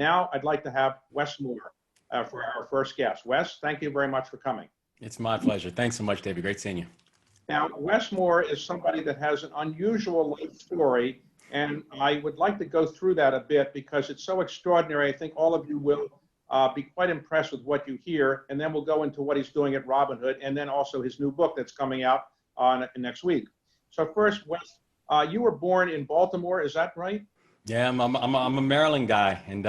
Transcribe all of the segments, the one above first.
Now I'd like to have Wes Moore for our first guest. Wes, thank you very much for coming. It's my pleasure. Thanks so much, David. Great seeing you. Now, Wes Moore is somebody that has an unusual life story, and I would like to go through that a bit because it's so extraordinary. I think all of you will be quite impressed with what you hear, and then we'll go into what he's doing at Robinhood, and then also his new book that's coming out next week. So first, Wes, you were born in Baltimore, is that right? Yeah, I'm a Maryland guy, and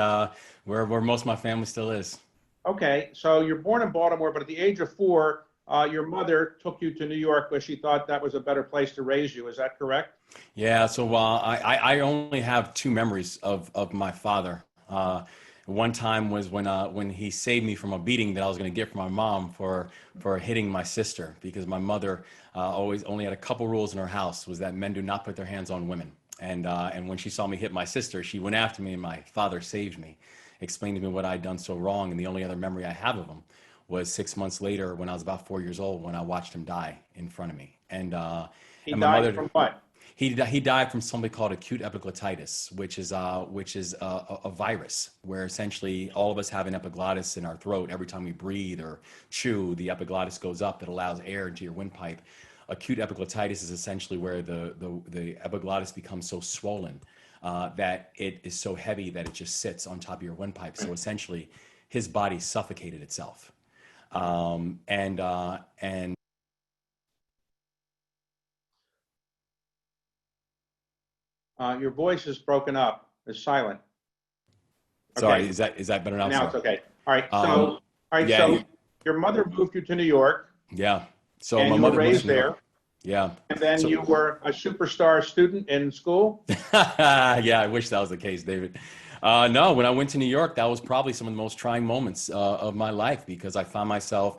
where most of my family still is. Okay, so you're born in Baltimore, but at the age of 4, your mother took you to New York where she thought that was a better place to raise you. Is that correct? Yeah, so I only have two memories of my father. One time was when he saved me from a beating that I was going to get from my mom for hitting my sister, because my mother always only had a couple rules in her house, was that men do not put their hands on women. And when she saw me hit my sister, she went after me, and my father saved me, explained to me what I'd done so wrong. And the only other memory I have of him was 6 months later when I was about 4 years old, when I watched him die in front of me. And He and my died mother, from what? he died from something called acute epiglottitis, which is a virus where essentially all of us have an epiglottis in our throat. Every time we breathe or chew, the epiglottis goes up. It allows air into your windpipe. Acute epiglottitis is essentially where the epiglottis becomes so swollen that it is so heavy that it just sits on top of your windpipe. So essentially, his body suffocated itself. And Your voice is broken up. It's silent. sorry, Okay, is that better now? now it's Sorry. okay. All right. Um, yeah, So your mother moved you to New York, yeah. So and my you were mother moved to raised New York. there, Yeah. and then So you were a superstar student in school. yeah, I wish that was the case, David. No, when I went to New York, that was probably some of the most trying moments of my life, because I found myself,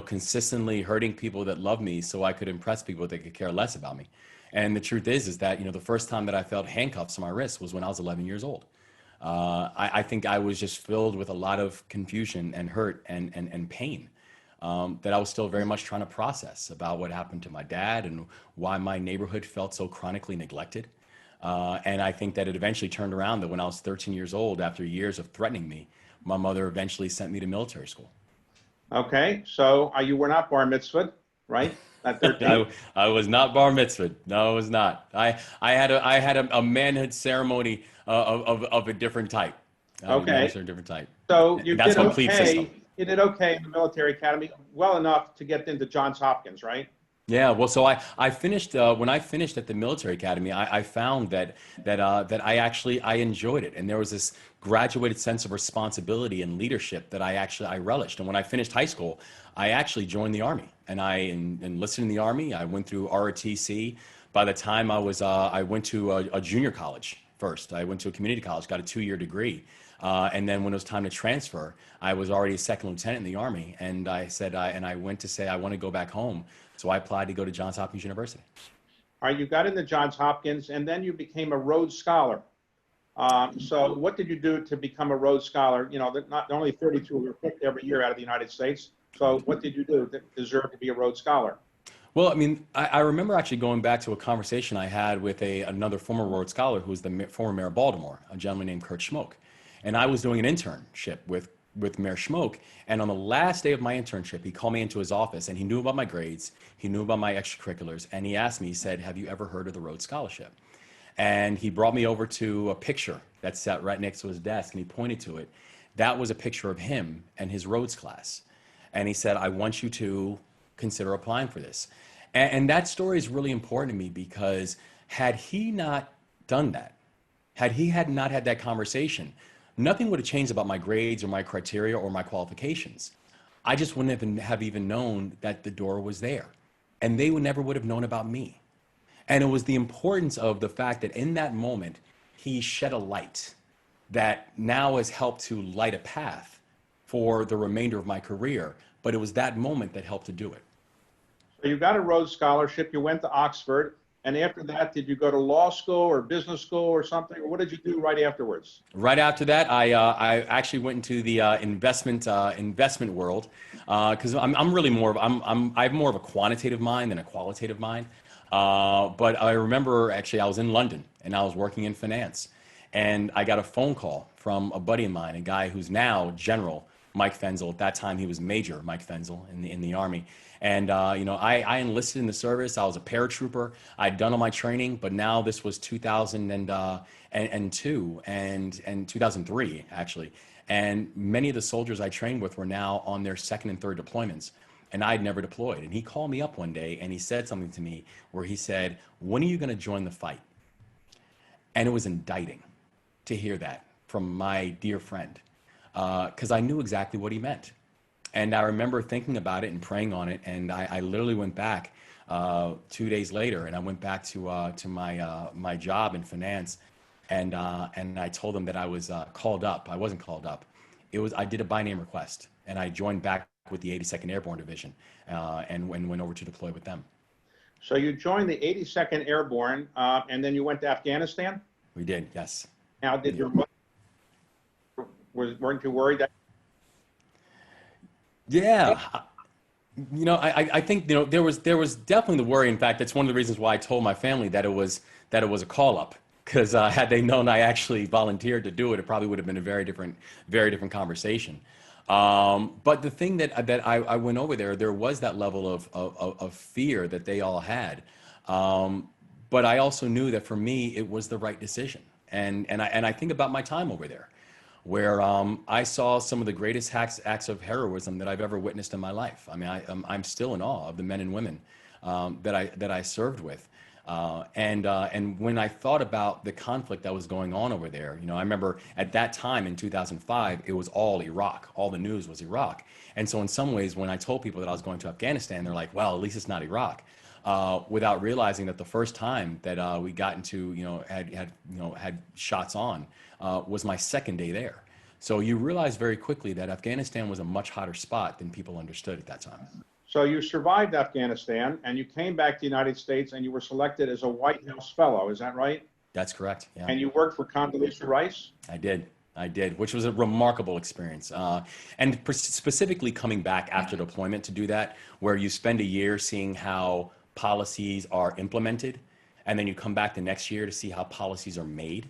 consistently hurting people that love me so I could impress people that could care less about me. And the truth is that, the first time that I felt handcuffs on my wrist was when I was 11 years old. I think I was just filled with a lot of confusion and hurt and pain, that I was still very much trying to process about what happened to my dad and why my neighborhood felt so chronically neglected. And I think that it eventually turned around, that when I was 13 years old, after years of threatening me, my mother eventually sent me to military school. Okay, so you were not bar mitzvahed, right? At 13. I was not bar mitzvahed. No, I was not. I had a manhood ceremony of a different type. I would Okay, manage a different type. so you And that's did called plebe okay. system. You did okay in the military academy, well enough to get into Johns Hopkins, right? Yeah, well, so I finished when I finished at the military academy. I found that I enjoyed it, and there was this graduated sense of responsibility and leadership that I relished. And when I finished high school, I actually joined the army, and I enlisted in the army. I went through ROTC. By the time I went to a junior college first. I went to a community college, got a 2-year degree. And then when it was time to transfer, I was already a second lieutenant in the Army. And I went to say I want to go back home. So I applied to go to Johns Hopkins University. All right, you got into Johns Hopkins, and then you became a Rhodes Scholar. So what did you do to become a Rhodes Scholar? Not only 32 were picked every year out of the United States. So what did you do that deserved to be a Rhodes Scholar? Well, I mean, I remember actually going back to a conversation I had with another former Rhodes Scholar who was the former mayor of Baltimore, a gentleman named Kurt Schmoke. And I was doing an internship with Mayor Schmoke. And on the last day of my internship, he called me into his office, and he knew about my grades. He knew about my extracurriculars. And he asked me, he said, "Have you ever heard of the Rhodes Scholarship?" And he brought me over to a picture that sat right next to his desk, and he pointed to it. That was a picture of him and his Rhodes class. And he said, "I want you to consider applying for this." And that story is really important to me, because had he not done that, had not had that conversation, nothing would have changed about my grades or my criteria or my qualifications. I just wouldn't have even known that the door was there. And they never would have known about me. And it was the importance of the fact that in that moment, he shed a light that now has helped to light a path for the remainder of my career. But it was that moment that helped to do it. So you got a Rhodes Scholarship, you went to Oxford, and after that, did you go to law school or business school or something? Or what did you do right afterwards? Right after that, I actually went into the investment world, because I'm really I have more of a quantitative mind than a qualitative mind. But I remember actually I was in London and I was working in finance, And I got a phone call from a buddy of mine, a guy who's now General Mike Fenzel. At that time, he was Major Mike Fenzel in the Army. And, I enlisted in the service. I was a paratrooper. I'd done all my training, but now this was 2002 and 2003, actually. And many of the soldiers I trained with were now on their second and third deployments. And I'd never deployed. And he called me up one day and he said something to me where he said, "When are you going to join the fight?" And it was indicting to hear that from my dear friend, because I knew exactly what he meant. And I remember thinking about it and praying on it. And I literally went back 2 days later, and I went back to my job in finance, and I told them that I was called up. I wasn't called up. I did a by name request, and I joined back with the 82nd Airborne Division, and went over to deploy with them. So you joined the 82nd Airborne, and then you went to Afghanistan? We did, yes. Now, did your mother, weren't you worried that? Yeah. I think, there was definitely the worry. In fact, that's one of the reasons why I told my family that it was a call up, because had they known I actually volunteered to do it, it probably would have been a very different conversation. But the thing that I went over there was that level of fear that they all had. But I also knew that for me, it was the right decision. And I think about my time over there, where I saw some of the greatest acts of heroism that I've ever witnessed in my life. I mean, I'm still in awe of the men and women that I served with. And when I thought about the conflict that was going on over there, I remember at that time in 2005, it was all Iraq. All the news was Iraq. And so in some ways, when I told people that I was going to Afghanistan, they're like, well, at least it's not Iraq. Without realizing that the first time that we got into, had shots on, was my second day there. So you realize very quickly that Afghanistan was a much hotter spot than people understood at that time. So you survived Afghanistan, and you came back to the United States, and you were selected as a White House Fellow. Is that right? That's correct. Yeah. And you worked for Condoleezza Rice? I did, which was a remarkable experience. And specifically coming back after deployment to do that, where you spend a year seeing how policies are implemented, and then you come back the next year to see how policies are made.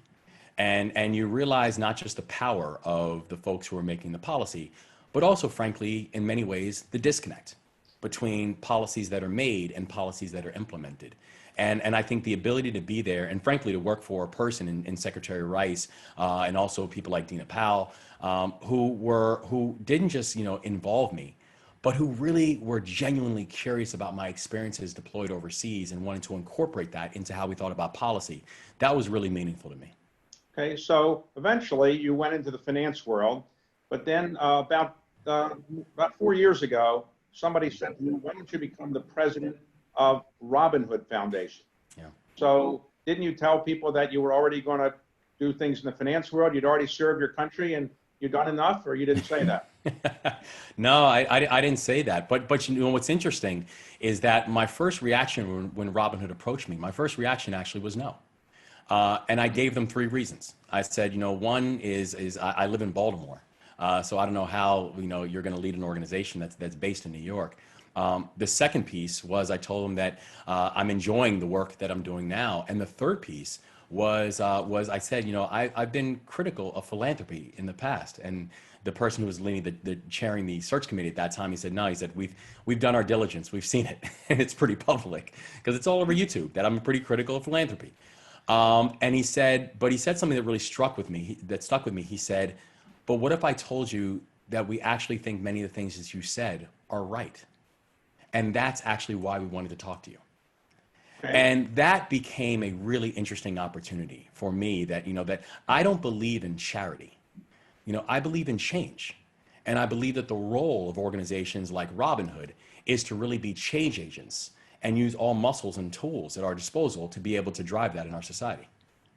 And you realize not just the power of the folks who are making the policy, but also, frankly, in many ways, the disconnect between policies that are made and policies that are implemented. And I think the ability to be there and frankly to work for a person in Secretary Rice and also people like Dina Powell who didn't just involve me, but who really were genuinely curious about my experiences deployed overseas and wanted to incorporate that into how we thought about policy. That was really meaningful to me. Okay, so eventually you went into the finance world, but then about 4 years ago, somebody said to you, why don't you become the president of Robin Hood Foundation? Yeah. So didn't you tell people that you were already going to do things in the finance world? You'd already served your country and you'd done enough, or you didn't say that? No, I didn't say that. But what's interesting is that my first reaction when Robin Hood approached me, my first reaction actually was no. And I gave them 3 reasons. I said, one is I live in Baltimore. So I don't know how you're going to lead an organization that's based in New York. The second piece was I told them that I'm enjoying the work that I'm doing now, and the third piece was I said I've been critical of philanthropy in the past, and the person who was leading the chairing the search committee at that time, he said no, he said we've done our diligence, we've seen it, and it's pretty public because it's all over YouTube that I'm pretty critical of philanthropy. And he said something that really stuck with me. He said, but what if I told you that we actually think many of the things that you said are right? And that's actually why we wanted to talk to you. Okay. And that became a really interesting opportunity for me that I don't believe in charity. I believe in change. And I believe that the role of organizations like Robin Hood is to really be change agents and use all muscles and tools at our disposal to be able to drive that in our society.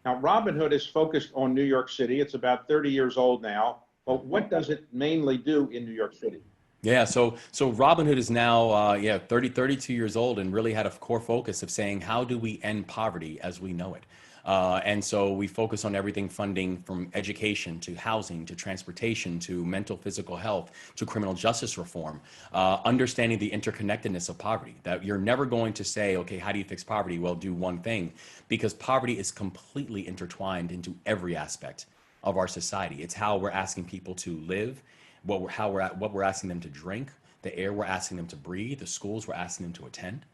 Now, Robin Hood is focused on New York City. It's about 30 years old now. But what does it mainly do in New York City? Yeah, so Robin Hood is now 32 years old and really had a core focus of saying, how do we end poverty as we know it? And so we focus on everything funding from education to housing to transportation to mental physical health to criminal justice reform, understanding the interconnectedness of poverty, that you're never going to say, okay, how do you fix poverty? Well, do one thing, because poverty is completely intertwined into every aspect of our society. It's how we're asking people to live, what we're asking them to drink, the air we're asking them to breathe, the schools we're asking them to attend.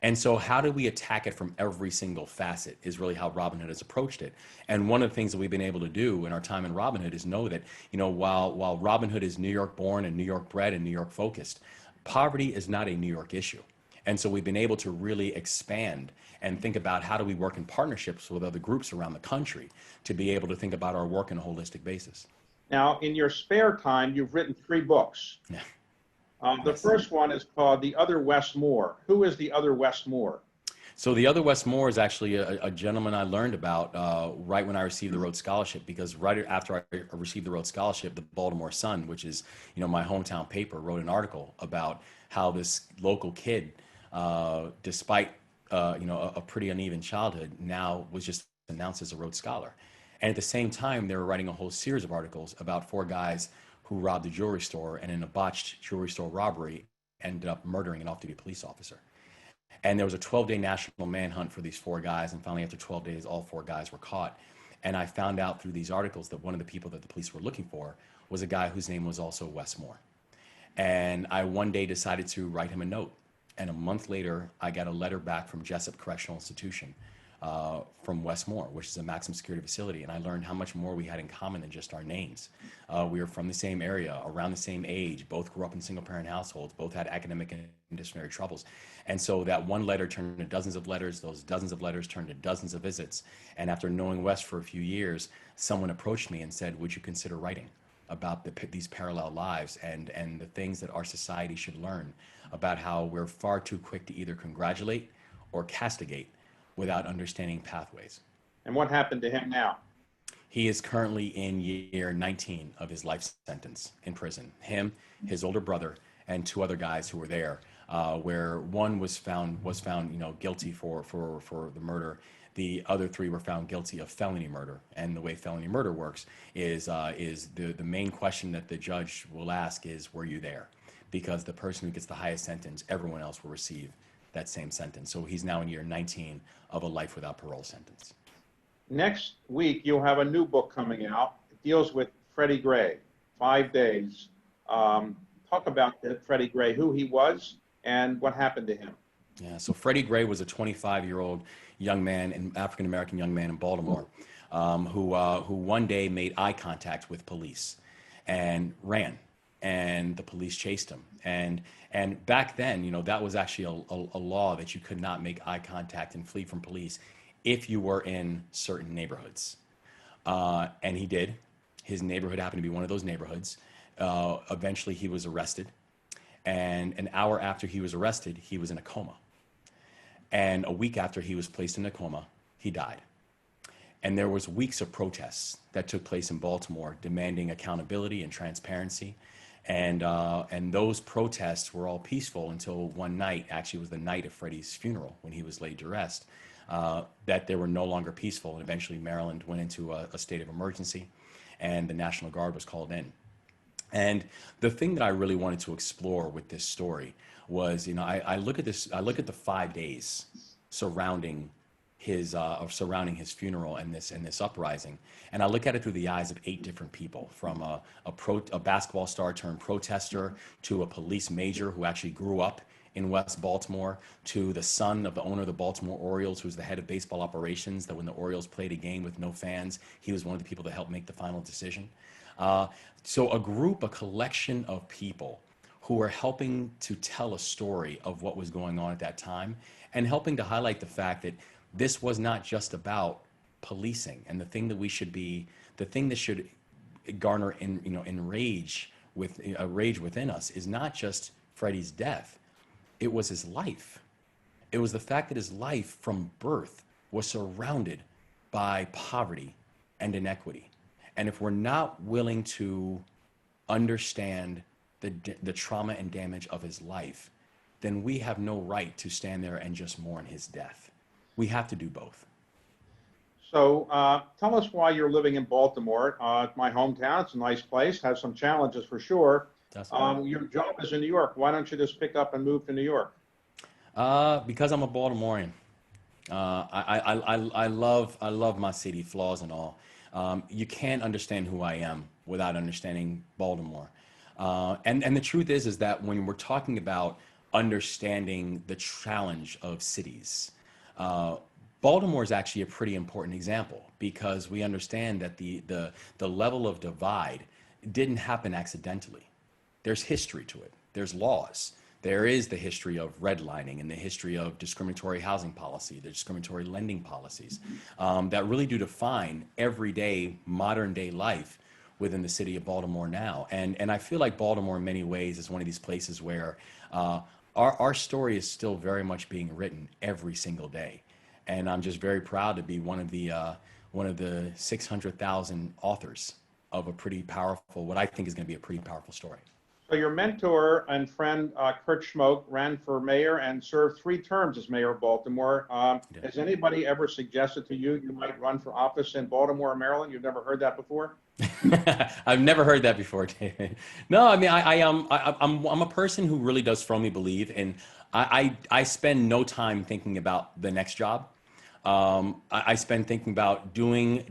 And so how do we attack it from every single facet is really how Robinhood has approached it. And one of the things that we've been able to do in our time in Robinhood is know that, while Robinhood is New York born and New York bred and New York focused, poverty is not a New York issue. And so we've been able to really expand and think about how do we work in partnerships with other groups around the country to be able to think about our work on a holistic basis. Now, in your spare time, you've written 3 books. Yeah. The first one is called The Other Wes Moore. Who is the Other Wes Moore? So the Other Wes Moore is actually a gentleman I learned about right when I received the Rhodes Scholarship, because right after I received the Rhodes Scholarship, the Baltimore Sun, which is my hometown paper, wrote an article about how this local kid, despite a pretty uneven childhood, now was just announced as a Rhodes Scholar. And at the same time, they were writing a whole series of articles about 4 guys who robbed a jewelry store and in a botched jewelry store robbery ended up murdering an off-duty police officer. And there was a 12-day national manhunt for these 4 guys, and finally after 12 days, all 4 guys were caught. And I found out through these articles that one of the people that the police were looking for was a guy whose name was also Wes Moore. And I one day decided to write him a note. And a month later, I got a letter back from Jessup Correctional Institution from Wes Moore, which is a maximum security facility. And I learned how much more we had in common than just our names. We were from the same area, around the same age, both grew up in single-parent households, both had academic and disciplinary troubles. And so that one letter turned into dozens of letters, those dozens of letters turned into dozens of visits. And after knowing Wes for a few years, someone approached me and said, would you consider writing about these parallel lives and the things that our society should learn about how we're far too quick to either congratulate or castigate without understanding pathways. And what happened to him now? He is currently in year 19 of his life sentence in prison. Him, his older brother, and 2 other guys who were there, where one was found guilty for the murder. The other 3 were found guilty of felony murder. And the way felony murder works is the main question that the judge will ask is, were you there? Because the person who gets the highest sentence, everyone else will receive that same sentence. So he's now in year 19 of a life without parole sentence. Next week, you'll have a new book coming out. It deals with Freddie Gray, 5 days. Talk about Freddie Gray, who he was and what happened to him. Yeah, so Freddie Gray was a 25-year-old young man, an African-American young man in Baltimore, who one day made eye contact with police and ran. And the police chased him. And back then, that was actually a law that you could not make eye contact and flee from police if you were in certain neighborhoods. And he did. His neighborhood happened to be one of those neighborhoods. Eventually, he was arrested. And an hour after he was arrested, he was in a coma. And a week after he was placed in a coma, he died. And there was weeks of protests that took place in Baltimore demanding accountability and transparency. And those protests were all peaceful until one night, actually it was the night of Freddie's funeral when he was laid to rest, that they were no longer peaceful. And eventually Maryland went into a state of emergency and the National Guard was called in. And the thing that I really wanted to explore with this story was, I look at the 5 days surrounding his funeral and this uprising, and I look at it through the eyes of 8 different people, from a basketball star turned protester to a police major who actually grew up in West Baltimore, to the son of the owner of the Baltimore Orioles, who's the head of baseball operations, that when the Orioles played a game with no fans, he was one of the people that helped make the final decision. So a collection of people who were helping to tell a story of what was going on at that time and helping to highlight the fact that this was not just about policing, and the thing that should garner rage within us is not just Freddie's death. It was his life. It was the fact that his life from birth was surrounded by poverty and inequity. And if we're not willing to understand the trauma and damage of his life, then we have no right to stand there and just mourn his death. We have to do both. So tell us why you're living in Baltimore. It's my hometown. It's a nice place. Has some challenges for sure. That's Your job is in New York. Why don't you just pick up and move to New York? because I'm a Baltimorean. I love my city, flaws and all. You can't understand who I am without understanding Baltimore. And the truth is that when we're talking about understanding the challenge of cities, uh, Baltimore is actually a pretty important example because we understand that the level of divide didn't happen accidentally. There's history to it. There's laws. There is the history of redlining and the history of discriminatory housing policy, the discriminatory lending policies that really do define everyday modern day life within the city of Baltimore now. And I feel like Baltimore in many ways is one of these places where our story is still very much being written every single day. And I'm just very proud to be one of the 600,000 authors of a pretty powerful, what I think is going to be a pretty powerful story. So your mentor and friend Kurt Schmoke ran for mayor and served 3 terms as mayor of Baltimore. Has anybody ever suggested to you you might run for office in Baltimore or Maryland? You've never heard that before? I've never heard that before, David. No, I mean, I'm a person who really does firmly believe, and I spend no time thinking about the next job. I spend thinking about doing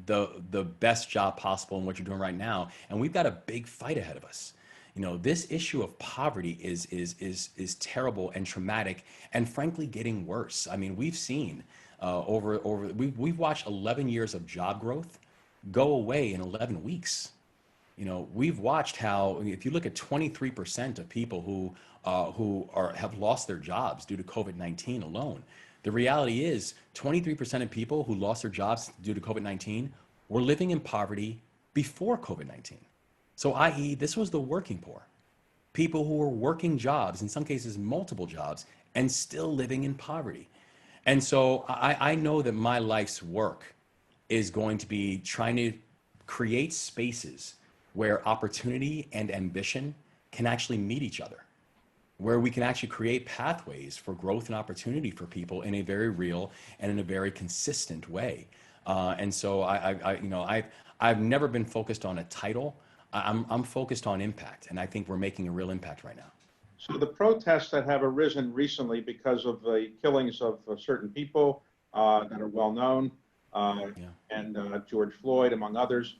the best job possible in what you're doing right now, and we've got a big fight ahead of us. You know, this issue of poverty is terrible and traumatic, and frankly, getting worse. I mean, we've seen we've watched 11 years of job growth go away in 11 weeks. You know, we've watched how, if you look at 23% of people who have lost their jobs due to COVID-19 alone, the reality is 23% of people who lost their jobs due to COVID-19 were living in poverty before COVID-19. So, i.e., this was the working poor, people who were working jobs, in some cases multiple jobs, and still living in poverty. And so I know that my life's work is going to be trying to create spaces where opportunity and ambition can actually meet each other, where we can actually create pathways for growth and opportunity for people in a very real and in a very consistent way. And so I've never been focused on a title. I'm focused on impact, and I think we're making a real impact right now. So the protests that have arisen recently because of the killings of certain people that are well known, Yeah. and George Floyd, among others,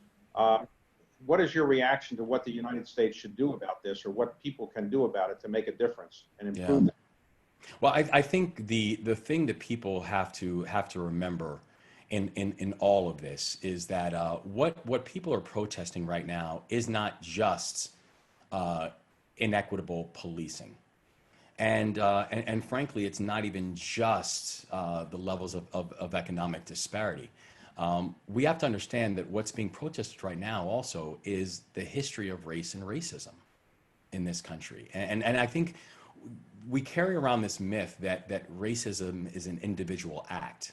what is your reaction to what the United States should do about this, or what people can do about it to make a difference and Yeah. improve it? Well, I think the thing that people have to remember in all of this is that what people are protesting right now is not just uh, inequitable policing. And frankly, it's not even just the levels of economic disparity. We have to understand that what's being protested right now also is the history of race and racism in this country. And I think we carry around this myth that racism is an individual act.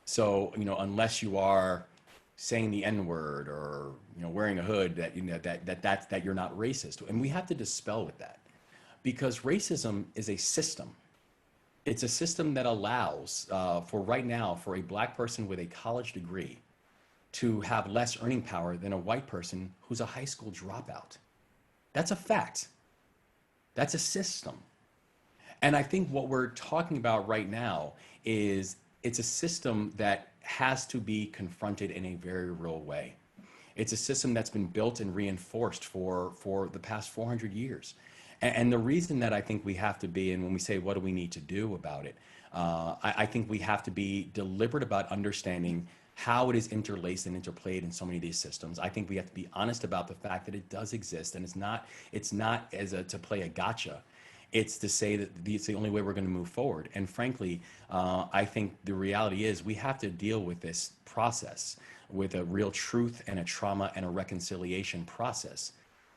So, you know, unless you are saying the N-word or, you know, wearing a hood, that, you know, that you're not racist. And we have to dispel with that, because racism is a system. It's a system that allows, for right now, for a black person with a college degree to have less earning power than a white person who's a high school dropout. That's a fact. That's a system. And I think what we're talking about right now is it's a system that has to be confronted in a very real way. It's a system that's been built and reinforced for the past 400 years. And the reason that I think we have to be, and when we say what do we need to do about it, I think we have to be deliberate about understanding how it is interlaced and interplayed in so many of these systems. I think we have to be honest about the fact that it does exist, and it's not as to play a gotcha. It's to say that it's the only way we're going to move forward. And frankly, I think the reality is we have to deal with this process with a real truth and a trauma and a reconciliation process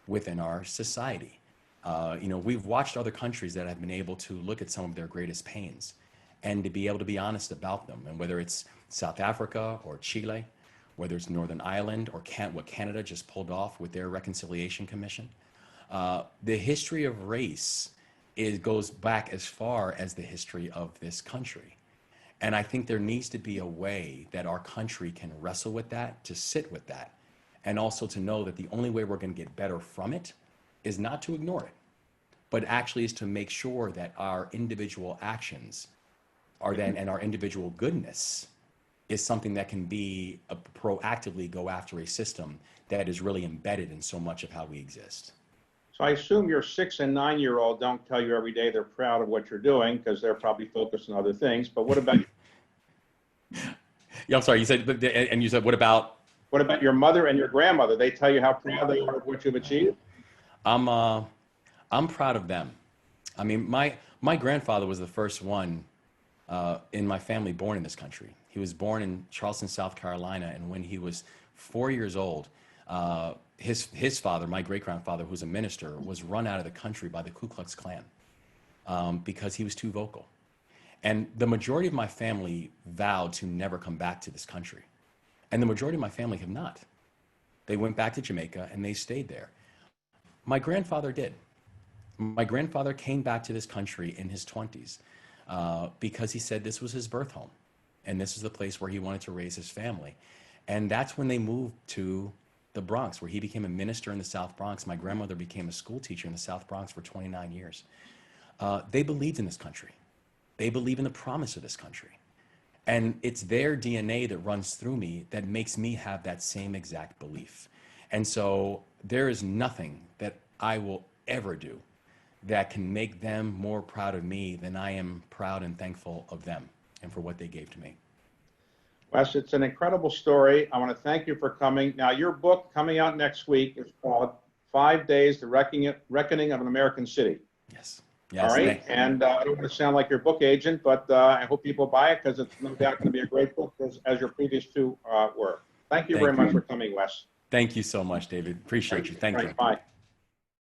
within our society. You know, we've watched other countries that have been able to look at some of their greatest pains and to be able to be honest about them. And whether it's South Africa or Chile, whether it's Northern Ireland or what Canada just pulled off with their Reconciliation Commission, the history of race goes back as far as the history of this country. And I think there needs to be a way that our country can wrestle with that, to sit with that, and also to know that the only way we're going to get better from it is not to ignore it, but actually is to make sure that our individual actions are then, and our individual goodness is something that can be proactively go after a system that is really embedded in so much of how we exist. So I assume your 6 and 9-year-old don't tell you every day they're proud of what you're doing because they're probably focused on other things. But what about Yeah, I'm sorry. You said, and you said, what about your mother and your grandmother? They tell you how proud they are of what you've achieved? I'm proud of them. I mean, my grandfather was the first one in my family born in this country. He was born in Charleston, South Carolina, and when he was 4 years old, his father, my great-grandfather, who's a minister, was run out of the country by the Ku Klux Klan because he was too vocal. And the majority of my family vowed to never come back to this country. And the majority of my family have not. They went back to Jamaica and they stayed there. My grandfather did. My grandfather came back to this country in his 20s because he said this was his birth home. And this is the place where he wanted to raise his family. And that's when they moved to the Bronx, where he became a minister in the South Bronx. My grandmother became a school teacher in the South Bronx for 29 years. They believed in this country. They believe in the promise of this country. And it's their DNA that runs through me that makes me have that same exact belief. And so there is nothing that I will ever do that can make them more proud of me than I am proud and thankful of them and for what they gave to me. Wes, it's an incredible story. I want to thank you for coming. Now, your book coming out next week is called 5 Days, The Reckoning of an American City. Yes. All Yes. right. And I don't want to sound like your book agent, but I hope people buy it because it's no doubt going to be a great book as your previous two were. Thank you very much for coming, Wes. Thank you so much, David. Appreciate you. Thank you. Bye.